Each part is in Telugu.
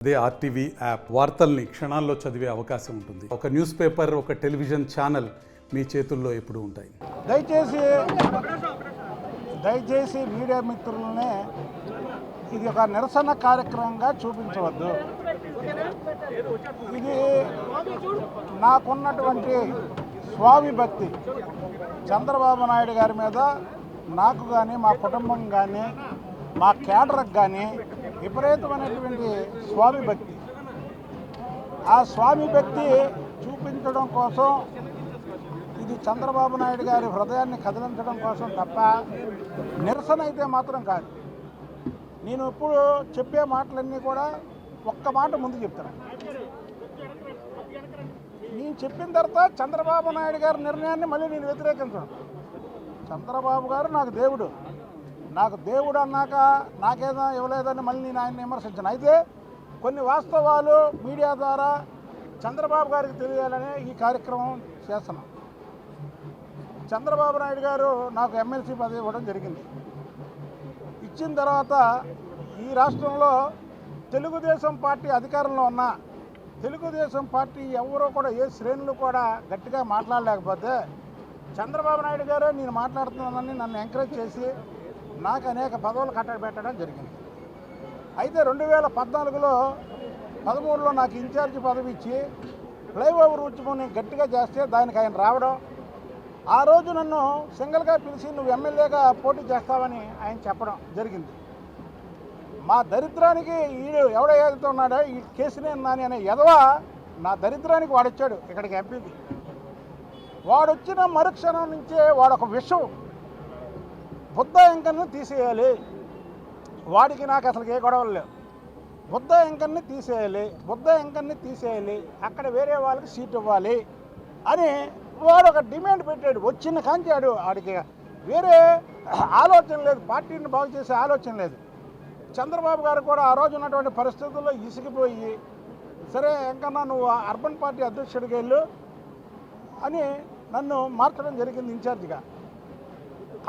అదే ఆర్టీవీ యాప్ వార్తల్ని క్షణాల్లో చదివే అవకాశం ఉంటుంది. ఒక న్యూస్ పేపర్, ఒక టెలివిజన్ ఛానల్ మీ చేతుల్లో ఎప్పుడూ ఉంటాయి. దయచేసి మీడియా మిత్రులనే ఇది ఒక నిరసన కార్యక్రమంగా చూపించవద్దు. ఇది నాకున్నటువంటి స్వామి భక్తి, చంద్రబాబు నాయుడు గారి మీద నాకు కానీ, మా కుటుంబం కానీ, మా కేడర్కి కానీ విపరీతమైనటువంటి స్వామి భక్తి. ఆ స్వామి భక్తి చూపించడం కోసం, ఇది చంద్రబాబు నాయుడు గారి హృదయాన్ని కదిలించడం కోసం తప్ప నిరసన అయితే మాత్రం కాదు. నేను ఇప్పుడు చెప్పే మాటలన్నీ కూడా ఒక్క మాట ముందు చెప్తాను. నేను చెప్పిన తర్వాత చంద్రబాబు నాయుడు గారి నిర్ణయాన్ని మళ్ళీ నేను వ్యతిరేకించను. చంద్రబాబు గారు నాకు దేవుడు. నాకు దేవుడు అన్నాక నాకేదో ఇవ్వలేదని మళ్ళీ నేను ఆయన్ని విమర్శించను. అయితే కొన్ని వాస్తవాలు మీడియా ద్వారా చంద్రబాబు గారికి తెలియాలనే ఈ కార్యక్రమం చేస్తున్నాం. చంద్రబాబు నాయుడు గారు నాకు ఎమ్మెల్సీ పదవి ఇవ్వడం జరిగింది. ఇచ్చిన తర్వాత ఈ రాష్ట్రంలో తెలుగుదేశం పార్టీ అధికారంలో ఉన్న తెలుగుదేశం పార్టీ ఎవరో కూడా, ఏ శ్రేణులు కూడా గట్టిగా మాట్లాడలేకపోతే చంద్రబాబు నాయుడు గారే నేను మాట్లాడుతున్నానని నన్ను ఎంకరేజ్ చేసి నాకు అనేక పదవులు కట్టబెట్టడం జరిగింది. అయితే 2014లో 13లో నాకు ఇన్ఛార్జి పదవి ఇచ్చి ఫ్లైఓవర్ ఉద్యమం గట్టిగా చేస్తే దానికి ఆయన రావడం, ఆ రోజు నన్ను సింగిల్గా పిలిచి నువ్వు ఎమ్మెల్యేగా పోటీ చేస్తావని ఆయన చెప్పడం జరిగింది. మా దరిద్రానికి ఈడు ఎవడేస్తున్నాడో ఈ కేసినేని నాని అనే ఎదవ నా దరిద్రానికి వాడొచ్చాడు ఇక్కడికి ఎంపీకి. వాడొచ్చిన మరుక్షణం నుంచే వాడొక విషయం, బుద్ధ వెంకన్ని తీసేయాలి, వాడికి నాకు అసలు ఏ గొడవలు లేవు, బుద్ధ వెంకన్ని తీసేయాలి, బుద్ధ వెంకన్ని తీసేయాలి, అక్కడ వేరే వాళ్ళకి సీట్ ఇవ్వాలి అని వాడు ఒక డిమాండ్ పెట్టాడు. వచ్చిన కాంచాడు, వాడికి వేరే ఆలోచన లేదు, పార్టీని బాగు చేసే ఆలోచన లేదు. చంద్రబాబు గారు కూడా ఆ రోజు ఉన్నటువంటి పరిస్థితుల్లో ఇసిగిపోయి, సరే వెంకన్న నువ్వు అర్బన్ పార్టీ అధ్యక్షుడికి వెళ్ళు అని నన్ను మార్చడం జరిగింది ఇన్ఛార్జిగా.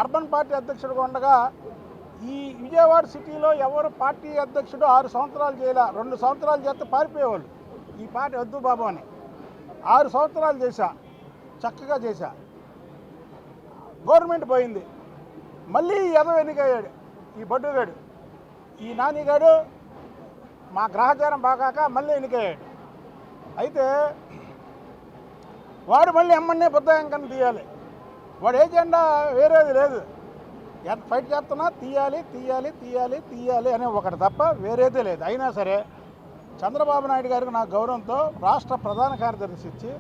అర్బన్ పార్టీ అధ్యక్షుడిగా ఉండగా ఈ విజయవాడ సిటీలో ఎవరు పార్టీ అధ్యక్షుడు 6 సంవత్సరాలు చేయాల, 2 సంవత్సరాలు చేస్తే పారిపోయేవాళ్ళు. ఈ పార్టీ వద్దు బాబు అని 6 సంవత్సరాలు చేశా, చక్కగా చేశా. గవర్నమెంట్ పోయింది, మళ్ళీ ఎదవ ఎన్నికయ్యాడు ఈ బడ్డుగాడు, ఈ నానిగాడు మా గ్రహచారం బాగాక మళ్ళీ ఎన్నికయ్యాడు. అయితే వాడు మళ్ళీ ఎమ్మన్నే బుద్ధ వెంకన్న తీయాలి, వాడు ఏజెండా వేరేది లేదు, ఎంత ఫైట్ చేస్తున్నా తీయాలి తీయాలి తీయాలి తీయాలి అనే ఒకటి తప్ప వేరేదే లేదు. అయినా సరే చంద్రబాబు నాయుడు గారికి నా గౌరవంతో రాష్ట్ర ప్రధాన కార్యదర్శి ఇచ్చి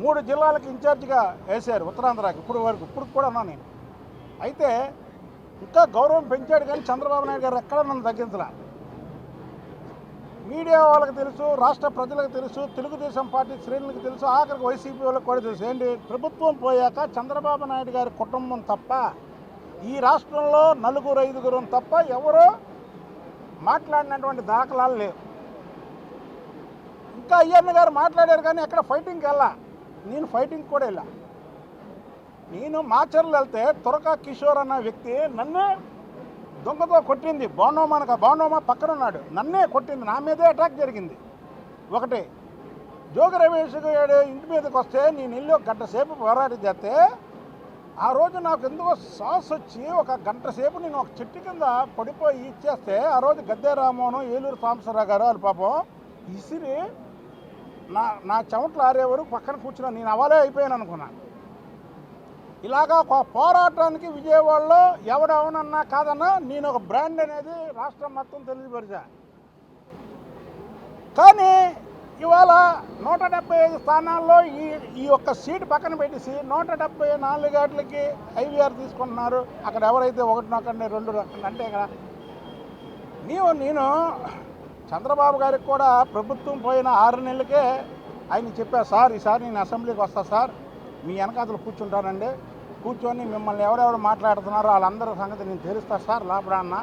3 జిల్లాలకు ఇన్ఛార్జిగా వేశారు, ఉత్తరాంధ్రకి. ఇప్పుడు కూడా ఉన్నాను నేను. అయితే ఇంకా గౌరవం పెంచాడు, కానీ చంద్రబాబు నాయుడు గారు ఎక్కడ నన్ను తగ్గించలే. మీడియా వాళ్ళకి తెలుసు, రాష్ట్ర ప్రజలకు తెలుసు, తెలుగుదేశం పార్టీ శ్రేణులకు తెలుసు, ఆఖరికి వైసీపీ వాళ్ళకి కూడా తెలుసు. ఏంటి, ప్రభుత్వం పోయాక చంద్రబాబు నాయుడు గారి కుటుంబం తప్ప ఈ రాష్ట్రంలో 4-5 తప్ప ఎవరో మాట్లాడినటువంటి దాఖలాలు లేవు. ఇంకా అయ్యన్న గారు మాట్లాడారు, కానీ ఎక్కడ ఫైటింగ్కి వెళ్ళా. నేను ఫైటింగ్ కూడా వెళ్ళా. నేను మాచర్లు వెళ్తే తురకా కిషోర్ అన్న వ్యక్తి నన్నే దొంగతో కొట్టింది. బాండోమా పక్కన ఉన్నాడు, నన్నే కొట్టింది, నా మీదే అటాక్ జరిగింది. ఒకటి జోగి రమేష్ గారు ఇంటి మీదకి వస్తే నేను వెళ్ళి 1 గంట సేపు పోరాటం చేస్తే, ఆ రోజు నాకు ఎందుకో సాస్ వచ్చి 1 గంట సేపు నేను ఒక చెట్టు కింద పడిపోయి ఇచ్చేస్తే, ఆ రోజు గద్దె రామోను, ఏలూరు సాంబశివరావు గారు వాళ్ళు పాపం ఇసిరి నా చెమట్లు ఆరే వరకు పక్కన కూర్చున్నా. నేను అవలే అయిపోయాను అనుకున్నాను. ఇలాగా ఒక పోరాటానికి విజయవాడలో ఎవడెవనన్నా కాదన్నా నేను ఒక బ్రాండ్ అనేది రాష్ట్రం మొత్తం తెలియపరిచా. కానీ ఇవాళ 175 స్థానాల్లో ఈ ఒక్క సీటు పక్కన పెట్టేసి 174 గంటలకి ఐవీఆర్ తీసుకుంటున్నారు. అక్కడ ఎవరైతే 1 నొక్కండి 2 నొక్కండి అంటే ఇక్కడ నేను చంద్రబాబు గారికి కూడా ప్రభుత్వం పోయిన 6 నెలలకే ఆయన చెప్పా, సార్ ఈసారి నేను అసెంబ్లీకి వస్తా సార్, మీ వెనకాతలు కూర్చుంటానండి, కూర్చొని మిమ్మల్ని ఎవరెవరు మాట్లాడుతున్నారో వాళ్ళందరి సంగతి నేను తెలుస్తా సార్ లోపల అన్న.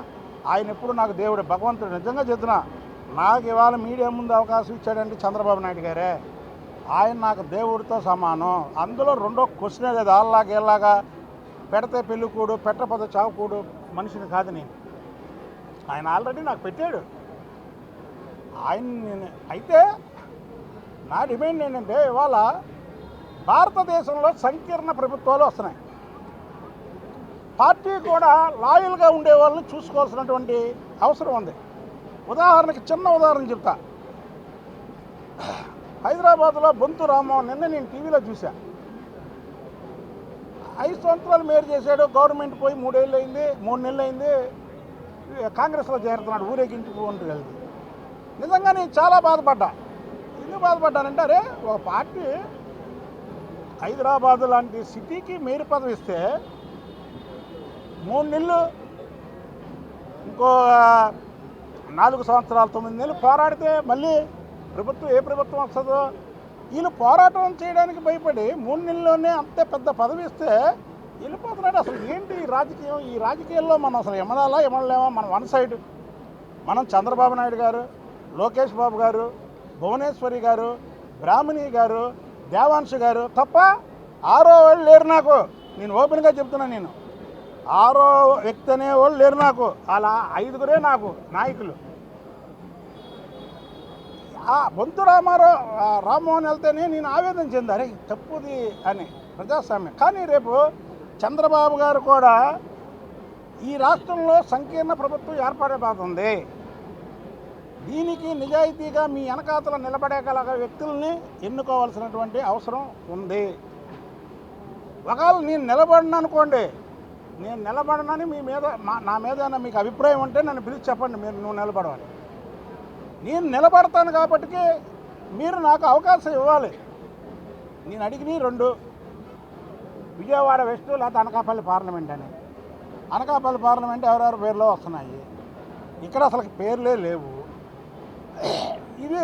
ఆయన ఎప్పుడు నాకు దేవుడు, భగవంతుడు. నిజంగా చెప్తున్నా, నాకు ఇవాళ మీడియా ముందు అవకాశం ఇచ్చాడంటే చంద్రబాబు నాయుడు గారే. ఆయన నాకు దేవుడితో సమానం. అందులో రెండో క్వశ్చనే లేదు. వాళ్ళలాగా పెడితే పెళ్ళికూడు, పెట్టకపోతే చావుకూడు మనిషిని కాదు నేను. ఆయన ఆల్రెడీ నాకు పెట్టాడు. అయితే నా డిమాండ్ ఏంటంటే ఇవాళ భారతదేశంలో సంకీర్ణ ప్రభుత్వాలు వస్తున్నాయి. పార్టీ కూడా లాయల్గా ఉండే వాళ్ళని చూసుకోవాల్సినటువంటి అవసరం ఉంది. ఉదాహరణకి చిన్న ఉదాహరణ చెప్తా. హైదరాబాద్లో బొంతు రామ్మోహన్ నిన్న నేను టీవీలో చూసా. 5 సంవత్సరాలు మేయర్ చేశాడు, గవర్నమెంట్ పోయి 3 నెలలు అయింది, కాంగ్రెస్లో చేరుతున్నాడు, ఊరేగించుకుంటూ వెళ్తుంది. నిజంగా నేను చాలా బాధపడ్డా. ఎందుకు బాధపడ్డానంటే అరే ఒక పార్టీ హైదరాబాద్ లాంటి సిటీకి మేయర్ పదవి ఇస్తే 3 నెలలు ఇంకో 4 సంవత్సరాలు 9 నెలలు పోరాడితే మళ్ళీ ఏ ప్రభుత్వం వస్తుందో వీళ్ళు పోరాటం చేయడానికి భయపడి 3 నెలల్లోనే అంతే పెద్ద పదవి ఇస్తే వెళ్ళిపోతున్నాడు. అసలు ఏంటి ఈ రాజకీయం? ఈ రాజకీయాల్లో మనం అసలు ఎమడలేమో. మనం వన్ సైడ్ మనం చంద్రబాబు నాయుడు గారు, లోకేష్ బాబు గారు, భువనేశ్వరి గారు, బ్రాహ్మణి గారు, దేవాంశు గారు తప్ప 6వ వాళ్ళు లేరు నాకు. నేను ఓపెన్గా చెప్తున్నాను. నేను 6వ వ్యక్తి అనేవాళ్ళు లేరు నాకు. అలా 5గురే నాకు నాయకులు. బొంతు రామ్మోహన్ వెళ్తేనే నేను ఆవేదన చెందారు తప్పుది అని ప్రజాస్వామ్యం. కానీ రేపు చంద్రబాబు గారు కూడా ఈ రాష్ట్రంలో సంకీర్ణ ప్రభుత్వం ఏర్పడబోతుంది. దీనికి నిజాయితీగా మీ వెనకాతల నిలబడగల వ్యక్తుల్ని ఎన్నుకోవాల్సినటువంటి అవసరం ఉంది. ఒకవేళ నేను నిలబడిన అనుకోండి, నేను నిలబడనని మీ మీద నా మీద మీకు అభిప్రాయం ఉంటే నన్ను పిలిచి చెప్పండి, నువ్వు నిలబడవాలి. నేను నిలబడతాను కాబట్టి మీరు నాకు అవకాశం ఇవ్వాలి. నేను అడిగిన 2 విజయవాడ వెస్ట్ లేకపోతే అనకాపల్లి పార్లమెంట్ అని. అనకాపల్లి పార్లమెంట్ ఎవరెవరి పేర్లో వస్తున్నాయి, ఇక్కడ అసలు పేర్లే లేవు. ఇది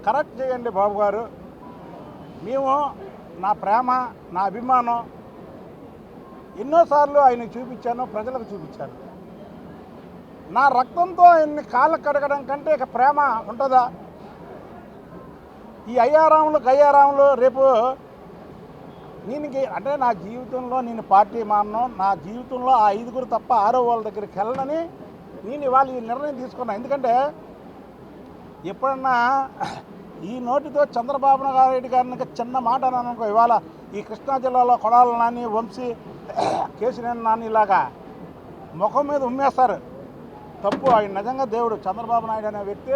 కరెక్ట్ చేయండి బాబు గారు. మేము నా ప్రేమ నా అభిమానం ఎన్నోసార్లు ఆయనకు చూపించాను, ప్రజలకు చూపించాను. నా రక్తంతో ఆయన్ని కాళ్ళ కడగడం కంటే ఇక ప్రేమ ఉంటుందా? ఈ అయ్యారాములు గయ్యారాములు రేపు అంటే నా జీవితంలో నేను పార్టీ మానను, నా జీవితంలో ఆ 5గురు తప్ప 6వ వాళ్ళ దగ్గరికి వెళ్ళనని నేను ఇవాళ ఈ నిర్ణయం తీసుకున్నాను. ఎందుకంటే ఎప్పుడన్నా ఈ నోటితో చంద్రబాబు నాయుడు గారిని చిన్న మాట అన్నానుకో, ఇవాళ ఈ కృష్ణా జిల్లాలో కొడాల నాని, వంశీ, కేశినేని నాని ఇలాగా ముఖం మీద ఉమ్మేస్తారు. తప్పు. ఆయన నిజంగా దేవుడు. చంద్రబాబు నాయుడు అనే వ్యక్తి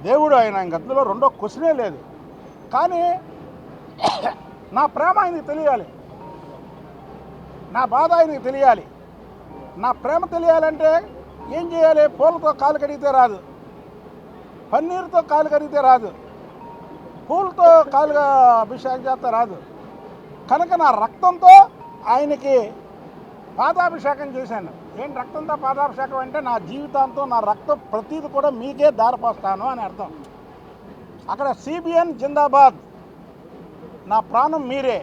దేవుడు. ఆయన గదిలో రెండో క్వశ్చనే లేదు. కానీ నా ప్రేమ ఆయనకి తెలియాలి, నా బాధ ఆయనకి తెలియాలి. నా ప్రేమ తెలియాలంటే ఏం చేయాలి? పూలతో కాలు కడిగితే రాదు, పన్నీరుతో కాలు కడిగితే రాదు, పూలతో కాలుగా అభిషేకం చేస్తే రాదు. కనుక నా రక్తంతో ఆయనకి పాదాభిషేకం చేశాను. ఏంటి రక్తంతో పాదాభిషేకం అంటే నా జీవితాంతో నా రక్తం ప్రతీది కూడా మీకే దారిపోస్తాను అని అర్థం. అక్కడ సిబిఎన్ జిందాబాద్, నా ప్రాణం మీరే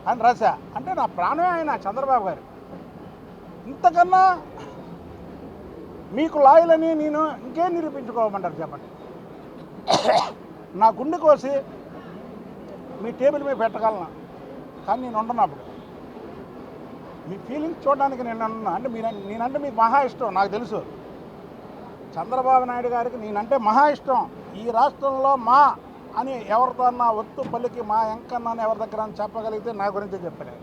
అని రాశా. అంటే నా ప్రాణమే ఆయన చంద్రబాబు గారు. ఇంతకన్నా మీకు లాయలని నేను ఇంకేం నిరూపించుకోమంటారు చెప్పండి? నా గుండె కోసి మీ టేబుల్ మీద పెట్టగలను, కానీ నేను ఉండనప్పుడు మీ ఫీలింగ్స్ చూడడానికి నేను ఉన్నా. అంటే నేనంటే మీకు మహా ఇష్టం, నాకు తెలుసు. చంద్రబాబు నాయుడు గారికి నేనంటే మహా ఇష్టం. ఈ రాష్ట్రంలో మా అని ఎవరితో అన్నా ఒత్తు పల్లికి మా ఎంకన్నా అని ఎవరి దగ్గర చెప్పగలిగితే నా గురించే చెప్పలే.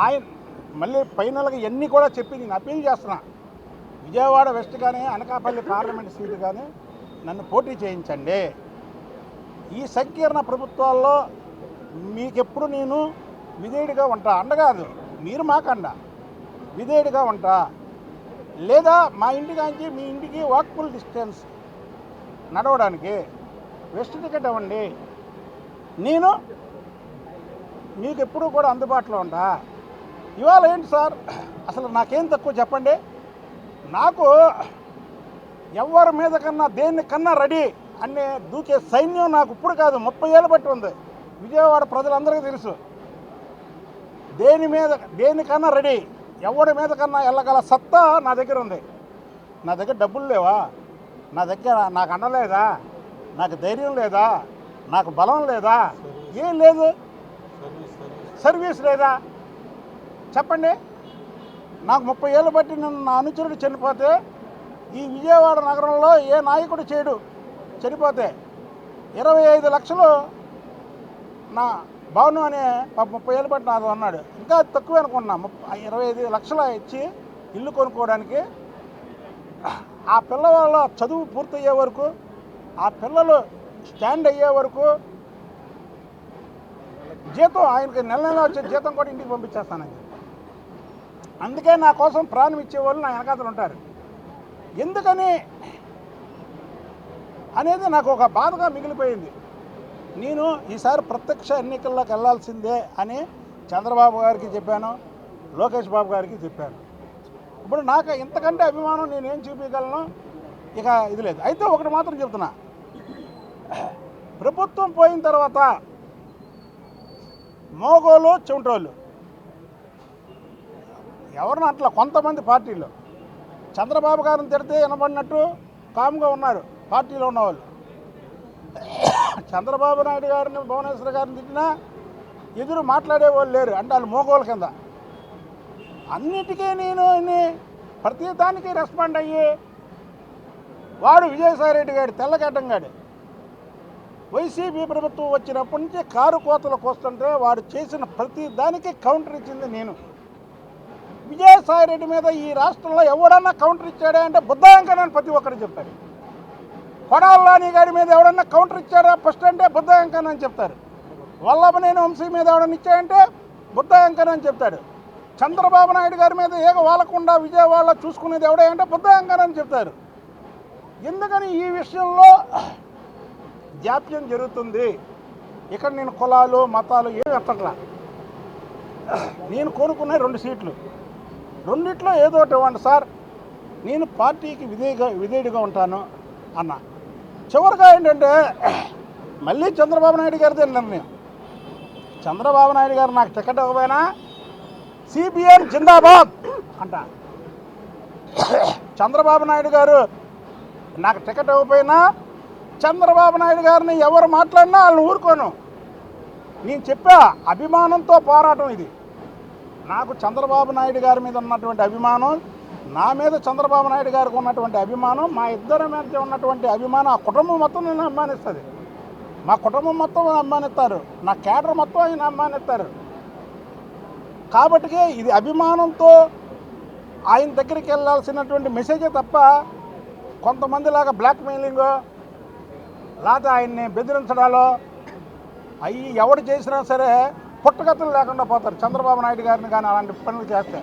ఆయన మళ్ళీ ఫైనల్గా ఎన్ని కూడా చెప్పి నేను అప్పీల్ చేస్తున్నా. విజయవాడ వెస్ట్ కానీ అనకాపల్లి పార్లమెంట్ సీటు కానీ నన్ను పోటీ చేయించండి. ఈ సంకీర్ణ ప్రభుత్వాల్లో మీకెప్పుడు నేను విధేయుడిగా ఉంటా. అండగాదు, మీరు మాకండ విధేయుడిగా ఉంటా. లేదా మా ఇంటికాంచి మీ ఇంటికి వాక్ఫుల్ డిస్టెన్స్ నడవడానికి వెస్ట్ టికెట్ ఇవ్వండి. నేను మీకు ఎప్పుడూ కూడా అందుబాటులో ఉంటా. ఇవాళ ఏంటి సార్, అసలు నాకేం తక్కువ చెప్పండి? నాకు ఎవరి మీద కన్నా దేనికన్నా రెడీ అనే దూకే సైన్యం నాకు ఇప్పుడు కాదు, 30 ఏళ్ళు బట్టి ఉంది. విజయవాడ ప్రజలందరికీ తెలుసు. దేనికన్నా రెడీ, ఎవరి మీద కన్నా వెళ్ళగల సత్తా నా దగ్గర ఉంది. నా దగ్గర డబ్బులు లేవా? నాకు అండ లేదా? నాకు ధైర్యం లేదా? నాకు బలం లేదా? ఏం లేదు. సర్వీస్ లేదా? చెప్పండి. నాకు 30 ఏళ్ళు బట్టి నా అనుచరుడు చనిపోతే ఈ విజయవాడ నగరంలో ఏ నాయకుడు చేయడు. చనిపోతే 25 లక్షలు నా భావన అనే 30 ఏళ్ళు బట్టి నాది అన్నాడు. ఇంకా తక్కువ అనుకున్నా. 25 లక్షలు ఇచ్చి ఇల్లు కొనుక్కోవడానికి ఆ పిల్లవాళ్ళ చదువు పూర్తయ్యే వరకు, ఆ పిల్లలు స్టాండ్ అయ్యే వరకు జీతం ఆయనకి నెల వచ్చే జీతం కూడా ఇంటికి పంపించేస్తానని. అందుకే నా కోసం ప్రాణం ఇచ్చేవాళ్ళు నా వెనకాతలు ఉంటారు. ఎందుకని అనేది నాకు ఒక బాధగా మిగిలిపోయింది. నేను ఈసారి ప్రత్యక్ష ఎన్నికల్లోకి వెళ్ళాల్సిందే అని చంద్రబాబు గారికి చెప్పాను, లోకేష్ బాబు గారికి చెప్పాను. ఇప్పుడు నాకు ఇంతకంటే అభిమానం నేనేం చూపించగలను, ఇక ఇది లేదు. అయితే ఒకటి మాత్రం చెప్తున్నా, ప్రభుత్వం పోయిన తర్వాత మోగోలు చెవిటోళ్ళు ఎవరిని అట్లా కొంతమంది పార్టీలో చంద్రబాబు గారిని తిడితే వినబడినట్టు కామ్గా ఉన్నారు పార్టీలో ఉన్నవాళ్ళు. చంద్రబాబు నాయుడు గారిని, భువనేశ్వర్ గారిని తిట్టినా ఎదురు మాట్లాడేవాళ్ళు లేరు. అంటే వాళ్ళు మోగోళ్ళ కింద. అన్నిటికీ నేను ప్రతి దానికి రెస్పాండ్ అయ్యి, వాడు విజయసాయిరెడ్డి గారు తెల్లగడ్డంగాడు వైసీపీ ప్రభుత్వం వచ్చినప్పటి నుంచి కారు కోతలు కోస్తుంటే వాడు చేసిన ప్రతి దానికి కౌంటర్ ఇచ్చింది నేను. విజయసాయిరెడ్డి మీద ఈ రాష్ట్రంలో ఎవడన్నా కౌంటర్ ఇచ్చాడా అంటే బుద్ధాంకనని ప్రతి ఒక్కరు చెప్తారు. కొడాలని గారి మీద ఎవడన్నా కౌంటర్ ఇచ్చాడా ఫస్ట్ అంటే బుద్ధాంకన్ అని చెప్తారు. వల్లభనేని వంశీ మీద ఎవడన్నా ఇచ్చాడంటే బుద్ధాంకన్ అని చెప్తాడు. చంద్రబాబు నాయుడు గారి మీద ఏక వాలకుండా విజయవాడలో చూసుకునేది ఎవడే అంటే బుద్ధాంకన్ అని చెప్తారు. ఎందుకని ఈ విషయంలో జాప్యం జరుగుతుంది? ఇక్కడ నేను కులాలు మతాలు ఏమి ఎత్తట్లా. నేను కోరుకునే 2 సీట్లు, రెండిట్లో ఏదో ఒకటి ఇవ్వండి సార్, నేను పార్టీకి విధేయుడిగా ఉంటాను అన్న. చివరిగా ఏంటంటే మళ్ళీ చంద్రబాబు నాయుడు గారిదే నిర్ణయం. చంద్రబాబు నాయుడు గారు నాకు టికెట్ ఇవ్వకపోయినా సిపిఎం జిందాబాద్ అంట. చంద్రబాబు నాయుడు గారు నాకు టికెట్ ఇవ్వకపోయినా చంద్రబాబు నాయుడు గారిని ఎవరు మాట్లాడినా వాళ్ళని ఊరుకోను. నేను చెప్పా, అభిమానంతో పోరాటం ఇది. నాకు చంద్రబాబు నాయుడు గారి మీద ఉన్నటువంటి అభిమానం, నా మీద చంద్రబాబు నాయుడు గారికి ఉన్నటువంటి అభిమానం, మా ఇద్దరి మీద ఉన్నటువంటి అభిమానం, ఆ కుటుంబం మొత్తం నేను అభిమానిస్తుంది. మా కుటుంబం మొత్తం అభిమానిస్తారు, నా కేడర్ మొత్తం ఆయన అభిమానిస్తారు. కాబట్టి ఇది అభిమానంతో ఆయన దగ్గరికి వెళ్ళాల్సినటువంటి మెసేజే తప్ప కొంతమందిలాగా బ్లాక్మెయిలింగ్ లేకపోతే ఆయన్ని బెదిరించడాలో అవి ఎవడు చేసినా సరే పుట్టగతులు లేకుండా పోతారు. చంద్రబాబు నాయుడు గారిని కానీ అలాంటి పనులు చేస్తే.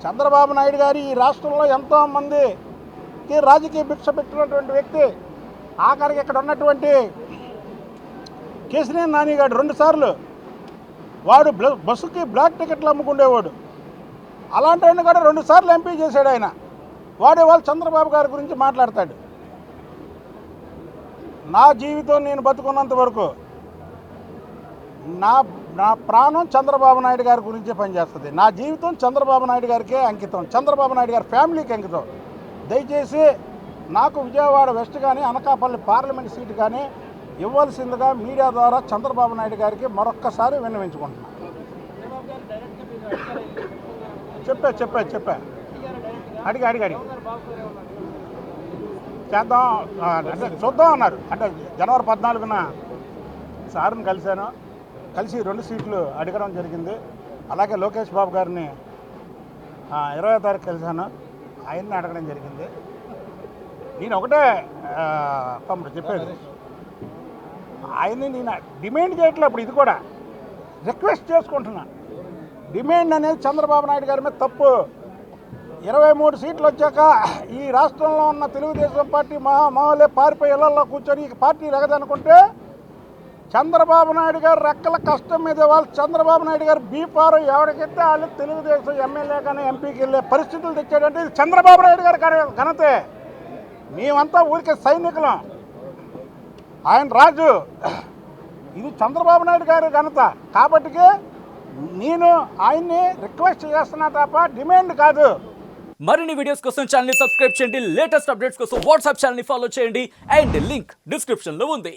చంద్రబాబు నాయుడు గారు ఈ రాష్ట్రంలో ఎంతోమందికి రాజకీయ భిక్ష పెట్టినటువంటి వ్యక్తి. ఆఖరికి ఇక్కడ ఉన్నటువంటి కేసినేని నాని గారు 2 సార్లు వాడు బస్సుకి బ్లాక్ టికెట్లు అమ్ముకుండేవాడు. అలాంటి వాడిని కూడా 2 సార్లు ఎంపీ చేశాడు ఆయన. వాడే వాళ్ళు చంద్రబాబు గారి గురించి మాట్లాడతాడు. నా జీవితం నేను బతుకున్నంత వరకు నా ప్రాణం చంద్రబాబు నాయుడు గారి గురించే పనిచేస్తుంది. నా జీవితం చంద్రబాబు నాయుడు గారికే అంకితం, చంద్రబాబు నాయుడు గారి ఫ్యామిలీకి అంకితం. దయచేసి నాకు విజయవాడ వెస్ట్ కానీ అనకాపల్లి పార్లమెంట్ సీటు కానీ ఇవ్వాల్సిందిగా మీడియా ద్వారా చంద్రబాబు నాయుడు గారికి మరొక్కసారి విన్నవించుకుంటున్నాను. చెప్పా అడిగి చేద్దాం అంటే చూద్దాం అన్నారు. అంటే జనవరి 14న సార్ని కలిసి 2 సీట్లు అడగడం జరిగింది. అలాగే లోకేష్ బాబు గారిని 20వ తారీఖు కలిశాను, ఆయన్ని అడగడం జరిగింది. నేను ఒకటే తమ్ముడు చెప్పేది, ఆయన్ని నేను డిమాండ్ చేయట్లేదు. ఇప్పుడు ఇది కూడా రిక్వెస్ట్ చేసుకుంటున్నా. డిమాండ్ అనేది చంద్రబాబు నాయుడు గారి మీద తప్పు. 23 సీట్లు వచ్చాక ఈ రాష్ట్రంలో ఉన్న తెలుగుదేశం పార్టీ మామూలే పారిపోయి ఇళ్లలో కూర్చొని ఈ పార్టీ ఎగదనుకుంటే చంద్రబాబు నాయుడు గారు రెక్కల కష్టం మీద వాళ్ళు చంద్రబాబు నాయుడు గారు బీపారు ఎవరికైతే వాళ్ళు తెలుగుదేశం ఎమ్మెల్యే కానీ ఎంపీకి వెళ్ళే పరిస్థితులు తెచ్చాడంటే ఇది చంద్రబాబు నాయుడు గారి ఘనతే. మేమంతా ఊరికే సైనికులం, ఆయన రాజు. ఇది చంద్రబాబు నాయుడు గారి ఘనత. కాబట్టి నేను ఆయన్ని రిక్వెస్ట్ చేస్తున్నా తప్ప డిమాండ్ కాదు. మరిన్ని వీడియోస్ కోసం ఛానల్ ని సబ్స్క్రైబ్ చేయండి, లేటెస్ట్ అప్డేట్స్ కోసం వాట్సాప్ ఛానల్ ని ఫాలో చేయండి అండ్ లింక్ డిస్క్రిప్షన్ లో ఉంది.